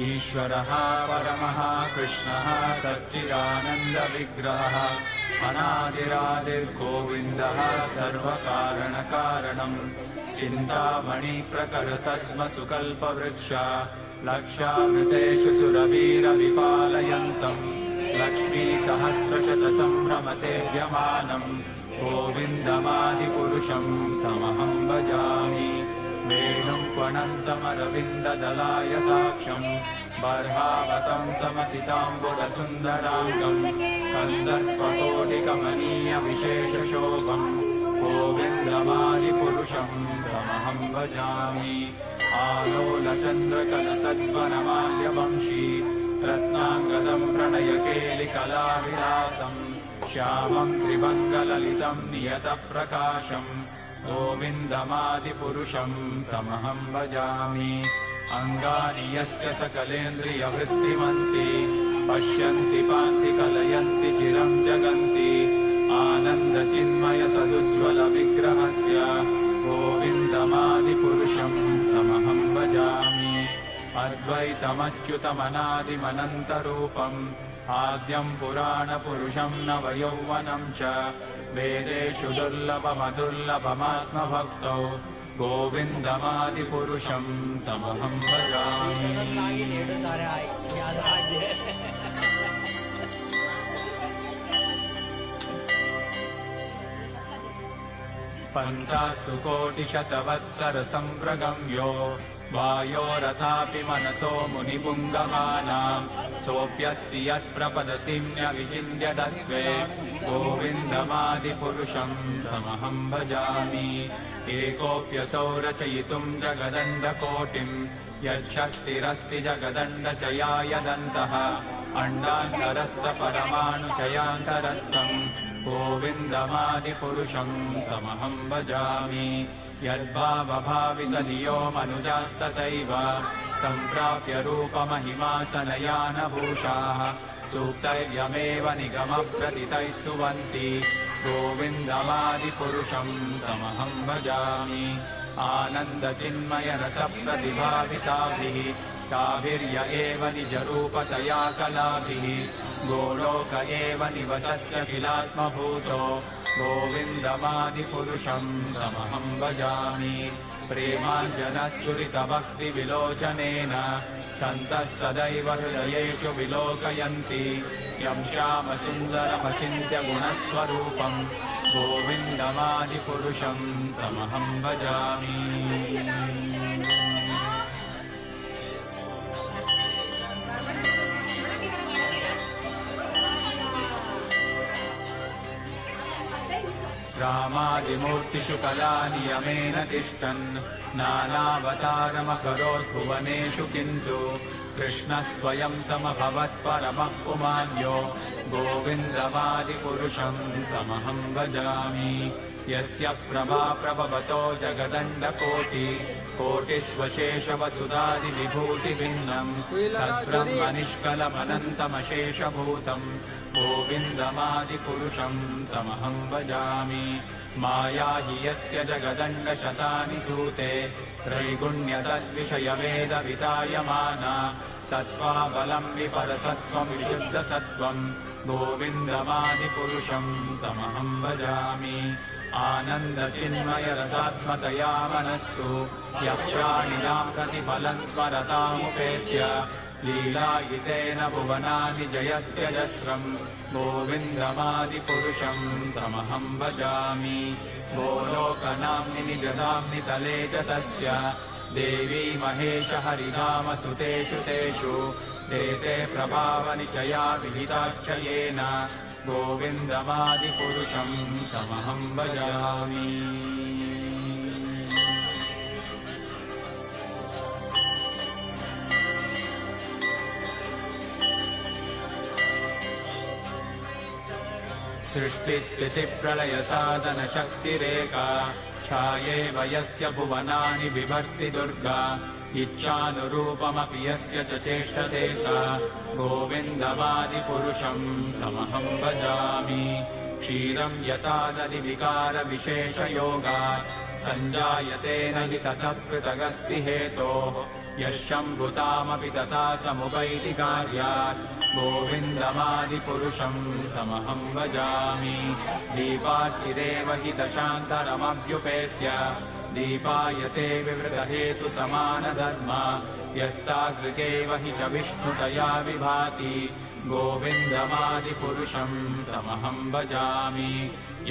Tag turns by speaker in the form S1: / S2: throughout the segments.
S1: ईश्वरः परमः कृष्णः सच्चिदानन्दविग्रहः अनादिरादिर्गोविन्दः सर्वकारणकारणम् चिन्तामणिप्रकरसद्मसुकल्पवृक्ष लक्षावृतेषु सुरवीरविपालयन्तम् लक्ष्मीसहस्रशतसम्भ्रमसेव्यमानम् गोविन्दमादिपुरुषं तमहं भजामि। वेणुं त्वनन्तमरविन्ददलायताक्षं बर्हावतं समसिताम्बुरसुन्दराङ्गं कन्दर्पकोटिकमनीयविशेषशोभं गोविन्दमादिपुरुषं तमहं भजामि। आलोलचन्द्रकलसद्वनमाल्यवंशी रत्नाङ्गदं प्रणयकेलिकलाविलासं श्यामं त्रिभङ्गललितं नियतप्रकाशं गोविन्दमादिपुरुषं तमहं भजामि। अङ्गानि यस्य सकलेन्द्रियवृत्तिमन्ति पश्यन्ति पान्ति कलयन्ति चिरं जगन्ति आनन्दचिन्मयसदुज्ज्वलविग्रहस्य गोविन्दमादिपुरुषं तमहं भजामि। अद्वैतमच्युतमनादिमनन्तरूपम् आद्यं पुराणपुरुषं नवयौवनं च वेदेषु दुर्लभमदुर्लभमात्मभक्तौ गोविन्दमादिपुरुषं तमहं भजामि। पन्तास्तु कोटिशतवत्सरसम्प्रगम्यो वायोरथापि मनसो मुनिपुङ्गमानां सोऽप्यस्ति यत्प्रपदसिम्न्यविचिन्त्य तत्त्वे गोविन्दमादिपुरुषं तमहं भजामि। एकोऽप्यसौ रचयितुं जगदण्डकोटिं यच्छक्तिरस्ति जगदण्डचयायदन्तः अण्डान्तरस्थपरमाणुचयान्तरस्थं गोविन्दमादिपुरुषं तमहं भजामि। यद्भावभावितधियो मनुजास्तथैव सम्प्राप्य रूपमहिमासनयानभूषाः सूक्तैर्यमेव निगमप्रतितैस्तुवन्ति गोविन्दमादिपुरुषं तमहं भजामि। आनन्दचिन्मयरसप्रतिभाविताभिः ताभिर्य एव निजरूपतया कलाभिः गोलोक एव निवसत्यखिलात्मभूतो गोविन्दमादिपुरुषं तमहं भजामि। प्रेमाञ्जनच्चुरितभक्तिविलोचनेन सन्तः सदैव हृदयेषु विलोकयन्ति यं श्यामसुन्दरमचिन्त्य गुणस्वरूपं गोविन्दमादिपुरुषं तमहं भजामि। रामादिमूर्तिषु कलानियमेन तिष्ठन् नानावतारमकरोत् भुवनेषु किन्तु कृष्णः स्वयं समभवत्परमः पुमान्यो गोविन्दमादिपुरुषं तमहं भजामि। यस्य प्रभा प्रभवतो जगदण्डकोटि कोटिष्वशेषवसुधादिविभूतिभिन्नं तद्ब्रह्मनिष्कलमनन्तमशेषभूतं गोविन्दमादिपुरुषं तमहं भजामि। माया हि यस्य जगदण्डशतानि सूते त्रैगुण्यतद्विषयवेदवितायमाना सत्त्वाबलं विपरसत्त्वं विशुद्धसत्त्वं गोविन्दमादिपुरुषं तमहं भजामि। आनन्दचिन्मयरसात्मतया मनस्सु यः प्राणिनां प्रतिफलं स्मरतामुपेत्य लीलायितेन भुवनानि जयत्यजस्रं गोविन्दमादिपुरुषं तमहं भजामि। गोलोकनाम्नि निजधाम्नि तले च तस्य देवी महेश हरिधामसुतेषु तेषु ते प्रभावनिचया विहिताश्च येन गोविन्दमादिपुरुषं तमहं भजामि। सृष्टिस्थितिप्रलयसाधनशक्तिरेका छायेव यस्य भुवनानि बिभर्ति दुर्गा इच्छानुरूपमपि यस्य च चेष्टते सा गोविन्दमादिपुरुषं तमहं भजामि। क्षीरं यथादधिविकारविशेषयोगात् सञ्जायते न हि ततः पृथगस्ति हेतोः यः शम्भुतामपि तथा समुपैति कार्यात् गोविन्दमादिपुरुषं तमहं भजामि दीपाच्चिदेव हि दशान्तरमभ्युपेत्य दीपायते विवृतहेतुसमानधर्मा यस्ताकृतेव हि च विष्णुतया विभाति गोविन्दमादिपुरुषं तमहं भजामि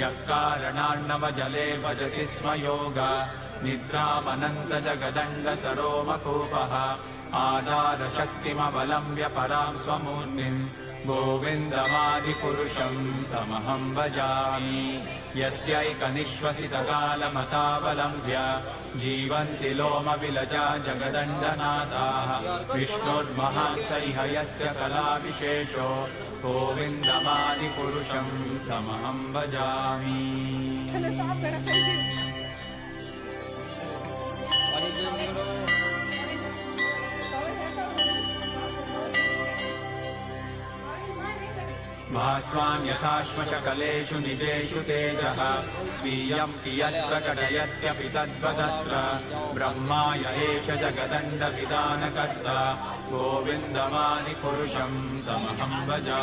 S1: यः कारणान्नवजले भजति स्म योगा निद्रामनन्तजगदण्डसरोमकूपः आधारशक्तिमवलम्ब्य परां स्वमूर्तिम् गोविन्दमादिपुरुषं तमहं भजामि यस्यैकनिश्वसितकालमतावलम्ब्य जीवन्ति लोमविलजा जगदण्डनाथाः विष्णुर्महांसैह यस्य कलाविशेषो गोविन्दमादिपुरुषं तमहं भजामि भास्वान् यथाश्मशकलेषु निजेषु तेजः स्वीयं कियत् प्रकटयत्यपि तद्वदत्र ब्रह्माय एष जगदण्डविधानकर्ता गोविन्दमादिपुरुषं तमहं भजामि।